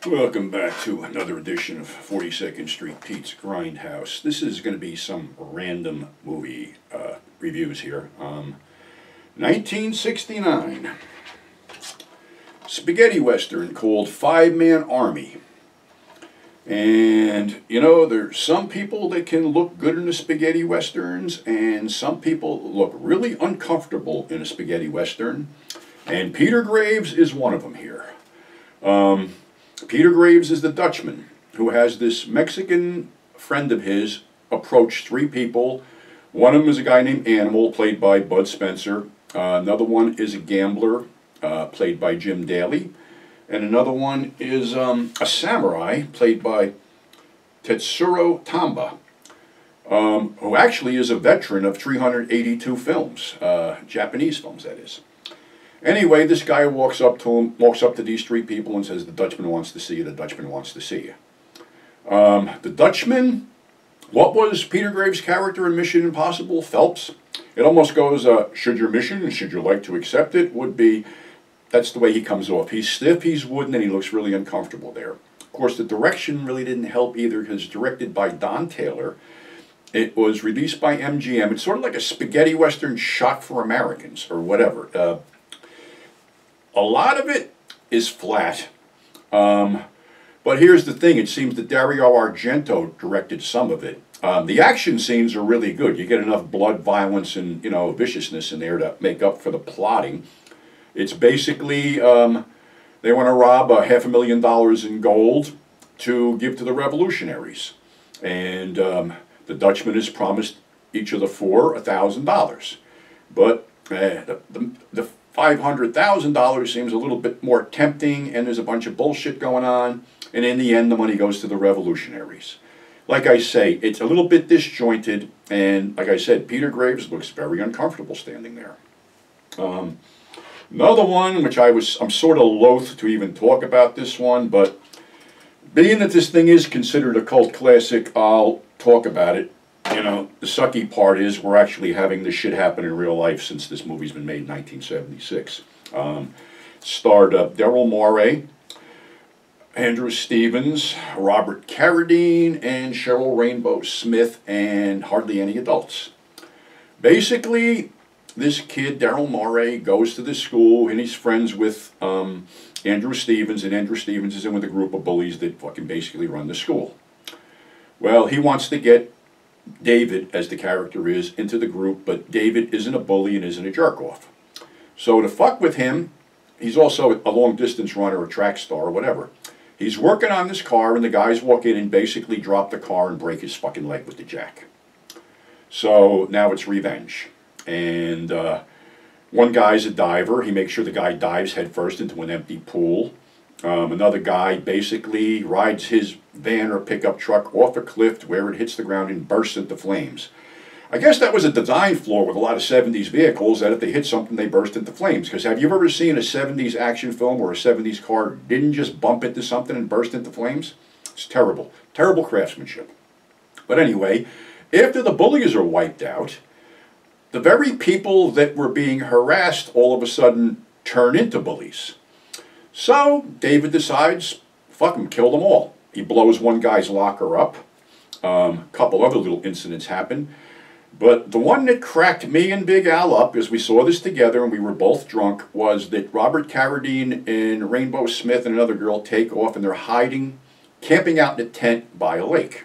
Welcome back to another edition of 42nd Street Pete's Grindhouse. This is going to be some random movie reviews here. 1969. Spaghetti Western called Five-Man Army. And, you know, there's some people that can look good in the spaghetti westerns, and some people look really uncomfortable in a spaghetti western. And Peter Graves is one of them here. Peter Graves is the Dutchman who has this Mexican friend of his approach three people. One of them is a guy named Animal, played by Bud Spencer. Another one is a gambler, played by Jim Daly. And another one is a samurai, played by Tetsuro Tamba, who actually is a veteran of 382 films, Japanese films, that is. Anyway, this guy walks up to these three people and says, "The Dutchman wants to see you, the Dutchman wants to see you." The Dutchman, what was Peter Graves' character in Mission Impossible? Phelps. It almost goes, should your mission, should you like to accept it, would be, that's the way he comes off. He's stiff, he's wooden, and he looks really uncomfortable there. Of course, the direction really didn't help either, because it's directed by Don Taylor. It was released by MGM. It's sort of like a spaghetti western shot for Americans, or whatever. A lot of it is flat, but here's the thing, it seems that Dario Argento directed some of it. The action scenes are really good. You get enough blood, violence, and, you know, viciousness in there to make up for the plotting. It's basically, they want to rob $500,000 in gold to give to the revolutionaries. And the Dutchman has promised each of the four $1,000. But the $500,000 seems a little bit more tempting, and there's a bunch of bullshit going on, and in the end the money goes to the revolutionaries. Like I say, it's a little bit disjointed, and like I said, Peter Graves looks very uncomfortable standing there. Another one, which I'm sort of loath to even talk about this one, but being that this thing is considered a cult classic, I'll talk about it. You know, the sucky part is we're actually having this shit happen in real life since this movie's been made in 1976. Starred Daryl Morey, Andrew Stevens, Robert Carradine, and Cheryl Rainbow Smith, and hardly any adults. Basically, this kid, Daryl Morey, goes to this school, and he's friends with Andrew Stevens, and Andrew Stevens is in with a group of bullies that fucking basically run the school. Well, he wants to get David, as the character is, into the group, but David isn't a bully and isn't a jerk-off. So to fuck with him, he's also a long-distance runner, a track star, or whatever. He's working on this car, and the guys walk in and basically drop the car and break his fucking leg with the jack. So now it's revenge. And one guy's a diver. He makes sure the guy dives headfirst into an empty pool. Another guy basically rides his van or pickup truck off a cliff where it hits the ground and bursts into flames. I guess that was a design flaw with a lot of 70s vehicles, that if they hit something, they burst into flames. Because have you ever seen a 70s action film where a 70s car didn't just bump into something and burst into flames? It's terrible. Terrible craftsmanship. But anyway, after the bullies are wiped out, the very people that were being harassed all of a sudden turn into bullies. So David decides, fuck him, kill them all. He blows one guy's locker up. A couple other little incidents happen. But the one that cracked me and Big Al up, as we saw this together and we were both drunk, was that Robert Carradine and Rainbow Smith and another girl take off, and they're hiding, camping out in a tent by a lake.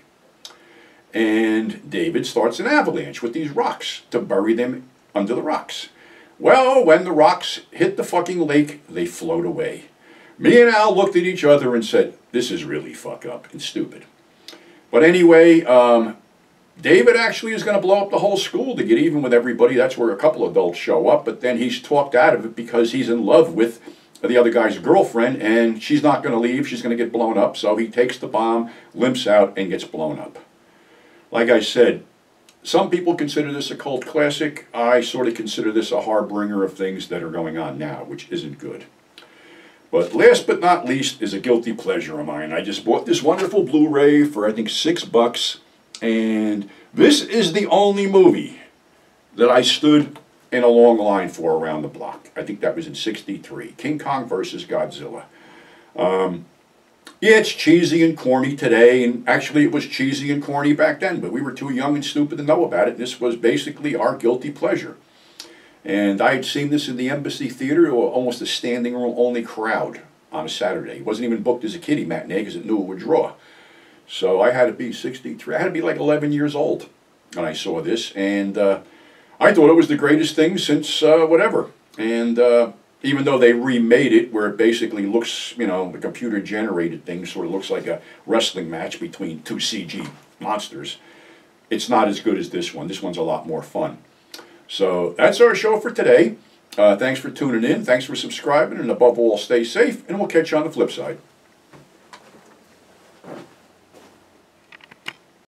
And David starts an avalanche with these rocks to bury them under the rocks. Well, when the rocks hit the fucking lake, they float away. Me and Al looked at each other and said, this is really fucked up and stupid. But anyway, David actually is going to blow up the whole school to get even with everybody. That's where a couple adults show up, but then he's talked out of it because he's in love with the other guy's girlfriend, and she's not going to leave. She's going to get blown up, so he takes the bomb, limps out, and gets blown up. Like I said, some people consider this a cult classic. I sort of consider this a harbinger of things that are going on now, which isn't good. But last but not least is a guilty pleasure of mine. I just bought this wonderful Blu-ray for, I think, $6, and this is the only movie that I stood in a long line for around the block. I think that was in '63. King Kong versus Godzilla. Yeah, it's cheesy and corny today, and actually it was cheesy and corny back then, but we were too young and stupid to know about it. This was basically our guilty pleasure. And I had seen this in the Embassy Theater, almost a standing room only crowd on a Saturday. It wasn't even booked as a kiddie matinee because it knew it would draw. So I had to be 63, I had to be like 11 years old when I saw this, and I thought it was the greatest thing since whatever. And even though they remade it where it basically looks, you know, the computer generated thing sort of looks like a wrestling match between two CG monsters, it's not as good as this one. This one's a lot more fun. So that's our show for today. Thanks for tuning in. Thanks for subscribing. And above all, stay safe. And we'll catch you on the flip side.